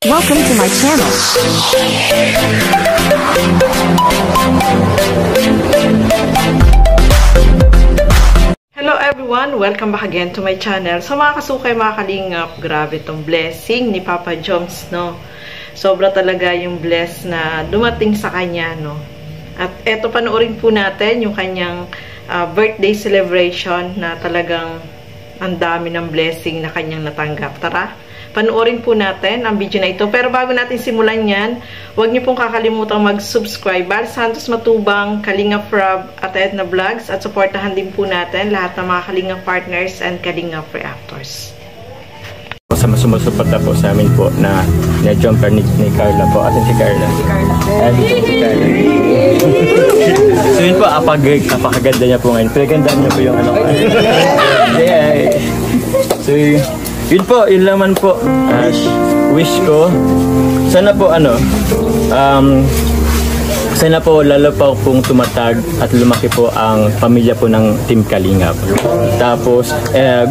Welcome to my channel. Hello everyone! Welcome back again to my channel. So mga kasukay, mga kalingap, grabe tong blessing ni Papa Joms, no? Sobra talaga yung bless na dumating sa kanya, no? At eto, panoorin po natin yung kanyang birthday celebration na talagang ang dami ng blessing na kanyang natanggap. Tara! Panoorin po natin ang video na ito. Pero bago natin simulan yan, huwag niyo pong kakalimutang mag-subscribe. Bal Santos Matubang, Kalingap Rob at Edna Vlogs. At supportahan din po natin lahat ng mga Kalingap partners and Kalingap reactors. Sa sumusuporta po sa amin po na jumper ni Carla po. Atin si Carla? Si Carla. Si Carla. So yun po, apakaganda niya po ngayon. Pinagandaan niya po yung ano. So yun po, yun naman po. Wish ko, sana po sana po lalo pa pong tumatag at lumaki po ang pamilya po ng Team Kalingap. Tapos,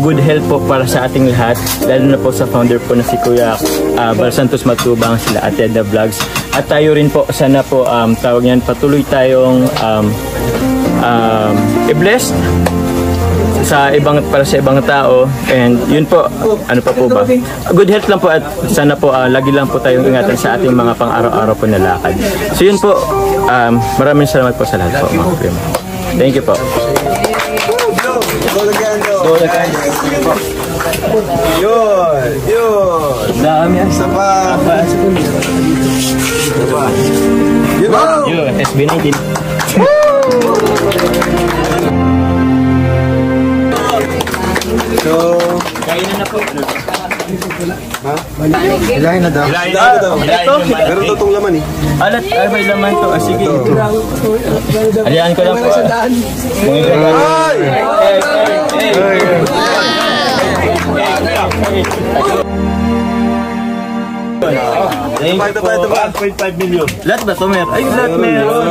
good health po para sa ating lahat, lalo na po sa founder po na si Kuya Bal Santos Matubang, sila Ate Edna Vlogs. At tayo rin po, sana po, tawag niyan, patuloy tayong i-blessed para sa ibang tao, and yun po, ano pa po ba, good health lang po, at sana po lagi lang po tayong ingatan sa ating mga pang-araw-araw po na lakad. So yun po, maraming salamat po sa lahat po, mga primo. Thank you po. Yun dami ang sapa yun SB19. So, kainan na po. Ha? Ilahin na daw. Meron itong laman eh. Alat, may laman to. Sige. Alihan ko lang po. Thank you po. 1.5 million. Lahat ba ito meron? Ay, lahat meron.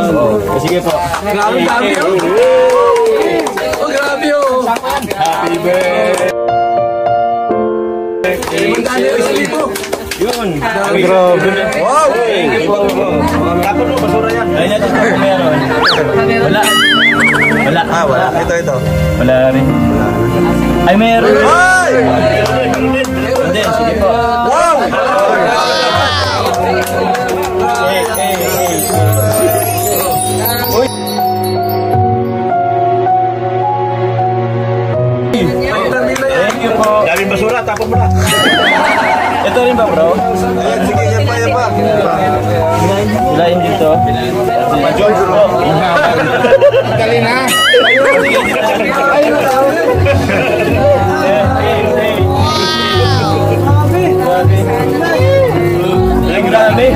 Sige po. Grabe dami. Grabe yun. Happy birthday. Yun. Grabe. Wow. Tapos mo, basura yan. Ay, natin po meron. Wala. Wala. Wala. Ito. Wala rin. Ay, meron. Ay! Hindi, sige po. Wow! Thank you po. Daming basura, tapon mo na. Ito rin ba, bro? Sige, yan pa. Hilahin dito. George po. Dali na. Ayun na. Grabe.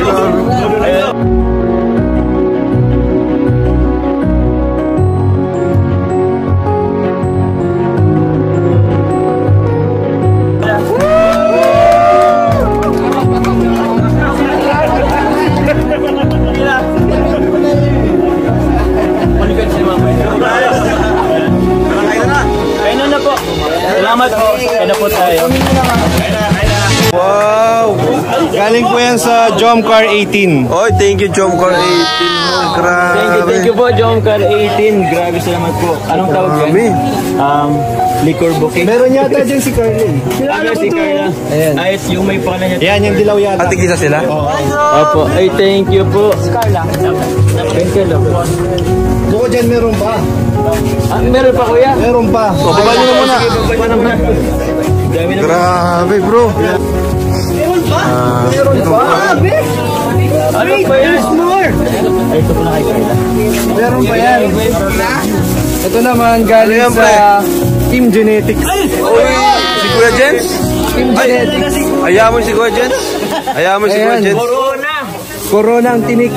Salamat po. Kaya po tayo. Wow! Galing po yan sa Jomcar 18. Oh, thank you Jomcar 18. Grabe. Thank you po Jomcar 18. Grabe, salamat po. Anong tawag yan? Liquor booking. Meron yata dyan si Carla. Si Carla. Ayan. Ay, yung may pangalan niya. Yan, yung dilaw yata. At tigisa sila? Opo. Ay, thank you po. Si Carla. Thank you lang po. Buko dyan meron pa. Meron pa kuya? Meron pa. Baba nyo muna. Grabe bro. Meron pa? Meron pa? Grabe. Ano pa yan? More. Ay, ito po na kay Carla. Meron pa yan. Ito naman galing sa Team Genetics. Si Kuya Jens? Team Genetics. Ayaw mo si Kuya Jens? Ayaw mo si Kuya Jens? Corona. Corona ang tinik.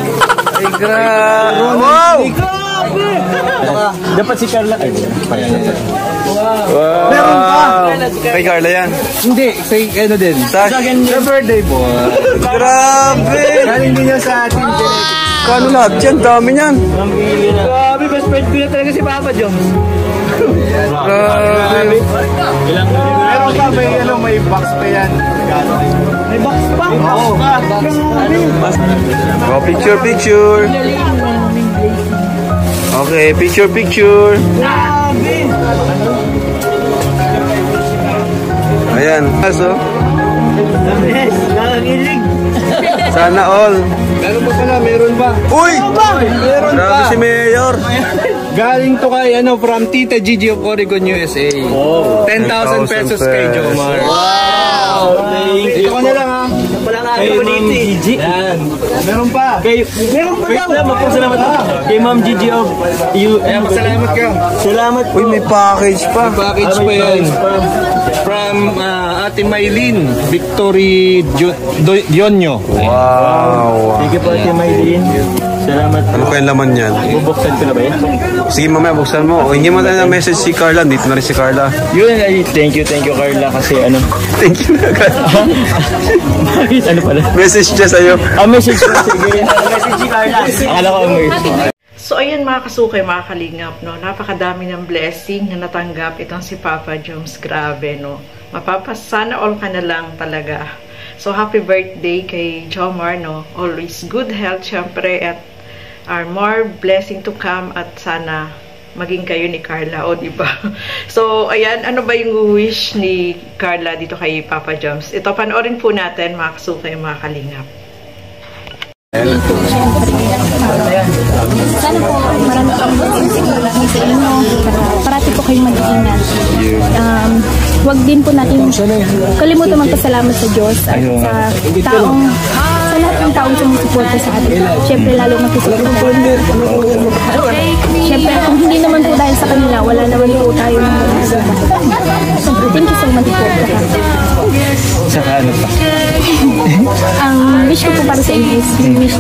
Ay, grabe. Wow. Dapat si Carla. Ay, wow. Meron pa. Kay Carla yan? Hindi, kay ano din. Sa birthday po. Grabe. Galing din yan sa Team Genetics. Kano lahat yan? Dami yan. Grabe best friend ko na talaga si Papa Joms. Meron pa, may box pa yan. May box pa? Oo. Oh, picture. Okay, picture. Ayan, kaso. Nakakilig. Sana all. Meron pa pala, meron pa. Uy! Meron Grabe pa. si Mayor. Galing to kay, from Tita Gigi of Oregon, USA. Oh, 10,000 pesos kay Jomar. Wow! Ito ko na lang ha. Kay Ma'am Gigi. Meron pa. Meron pa daw. Magpasalamat ako. Kay Ma'am Gigi of Salamat ka. Salamat po. Uy, may package pa. Package pa yan. From Ate Maylin, Victory Dionyo. Wow. Thank you po, Ate Maylin. Salamat po. Ano kayang laman yan? Bubuksan ko na ba yan? Sige mamaya, buksan mo. O, hindi mo tayo na message si Carla. Dito na rin si Carla. Yun, ay, thank you Carla kasi ano. Thank you na, Carla. Bakit? Ano pala? Message siya sa'yo. Message ko. Sige. Message si Carla. Akala ko So, ayan mga kasukay, mga kalingap, no? Napakadami ng blessing na natanggap itong si Papa Joms. Grabe, no? Sana all ka na lang talaga. So, happy birthday kay Jomar, no? Always good health, syempre, at more blessing to come, at sana maging kayo ni Carla, o diba? So, ayan, ano ba yung wish ni Carla dito kay Papa Joms? Ito, panoorin po natin, mga kasukay, mga kalingap. Sana po marami pang blessings sa inyo. Parati po kayong mag-iingat. Huwag din po natin kalimutan magpasalamat sa Diyos at sa lahat ng taong sumusuporta sa atin. Siyempre lalo na po sa Pilipinas. Siyempre kung hindi naman po dahil sa kanila, wala naman po tayo ng thank you so much po. Saka ano pa? Ang wish ko po para sa inyo is yung wish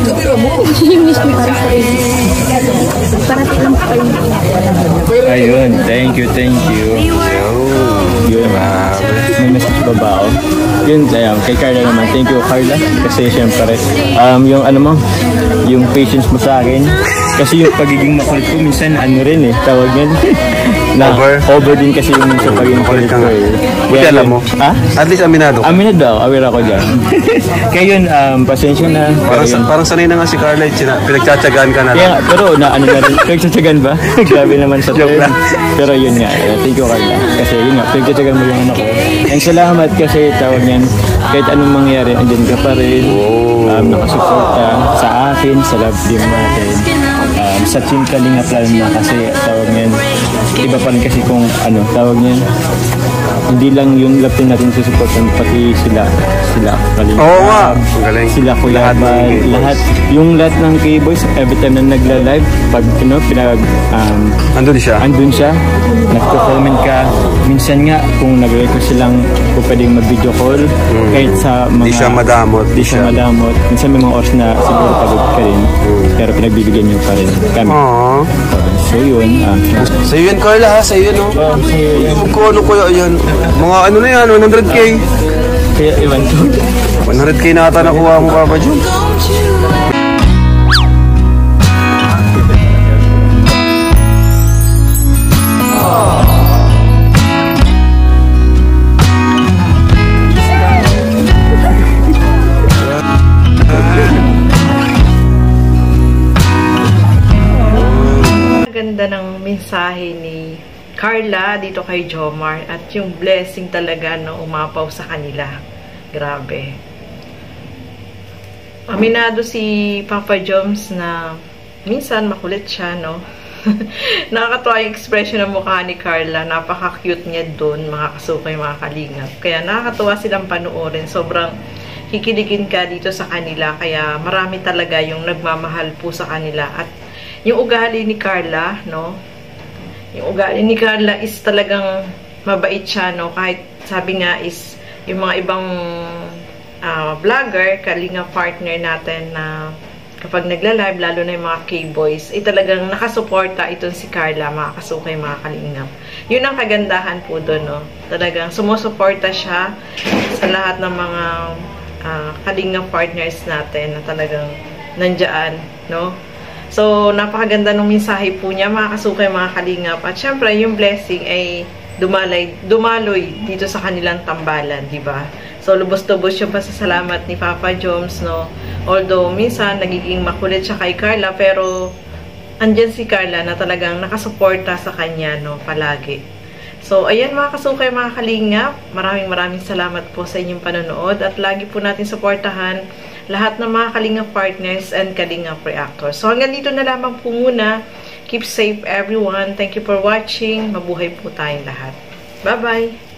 ko para sa inyo. Parati lang po kayo. Ayun, thank you. Yun, may message ba ba ako? Yun, kay Carla naman. Thank you, Carla. Kasi syempre, yung ano mo, yung patience mo sa akin. Kasi yung pagiging makulit ko, minsan ano rin tawag yan. Over din kasi yung minsan pagiging makulit ko Buti alam mo. Ha? At least aminado ka. Aminado ako, aware ako dyan. Kaya yun, pasensya na. Parang sanay na nga si Carla, pinagtsatsagaan ka na lang. Pero ano na rin, pinagtsatsagaan ba? Grabe naman sa Joke lang. Pero yun nga, thank you Carla. Kasi yun nga, pinagtsatsagaan mo yung ano ko. And salamat kasi tawag yan, kahit anong mangyari, andyan ka pa rin. Nakasuporta sa akin, sa love team natin. Sa Team Kalingap lalo na kasi tawag niyan, iba pa rin kasi kung ano, tawag niyan, hindi lang yung love team natin susuportan, pati sila Kalingap. Oo nga, galing. Sila Kuya Bal, lahat ng K-Boys, every time na nagla-live, pag andun siya, nagko-comment ka, minsan nga kung nag-request silang kung pwedeng mag-video call, kahit sa mga di siya madamot, minsan may mga oras na siguro pagod ka rin, pero pinagbibigyan niyo pa rin kami. So yun, sa yun Carla ha, sa yun ano kuya yan, mga ano na yan, 100k. Kaya iwan ko. 100k na ata nakuha mo, Papa Joms. Ganda ng mensahe ni Carla dito kay Jomar at yung blessing talaga na umapaw sa kanila. Grabe. Aminado si Papa Joms na minsan makulit siya, no? Nakakatuwa yung expression ng mukha ni Carla. Napaka-cute niya doon, mga kasukay, mga kalingap. Kaya nakakatuwa silang panoorin. Sobrang kikiligin ka dito sa kanila. Kaya marami talaga yung nagmamahal po sa kanila. At yung ugali ni Carla, no? Yung ugali ni Carla is talagang mabait siya, no? Kahit sabi nga is yung mga ibang vlogger, kalinga partner natin na kapag nagla-live, lalo na yung mga K-boys, talagang nakasuporta itong si Carla, mga kasukay, mga kalingap. Yun ang kagandahan po doon, no? Talagang sumusuporta siya sa lahat ng mga kalinga partners natin na talagang nandyan, no? So, napakaganda ng mensahe po niya, mga kasukay, mga kalingap. At syempre, yung blessing ay dumaloy dito sa kanilang tambalan, di ba? So, lubos-lubos yung pasasalamat ni Papa Joms, no? Although, minsan, nagiging makulit siya kay Carla, pero andyan si Carla na talagang nakasuporta sa kanya, no? Palagi. So, ayan mga kasukay, mga kalingap. Maraming salamat po sa inyong panonood at lagi po natin suportahan lahat ng mga kalingap partners and kalingap reactors. So, hanggang dito na lamang po muna. Keep safe everyone. Thank you for watching. Mabuhay po tayong lahat. Bye-bye!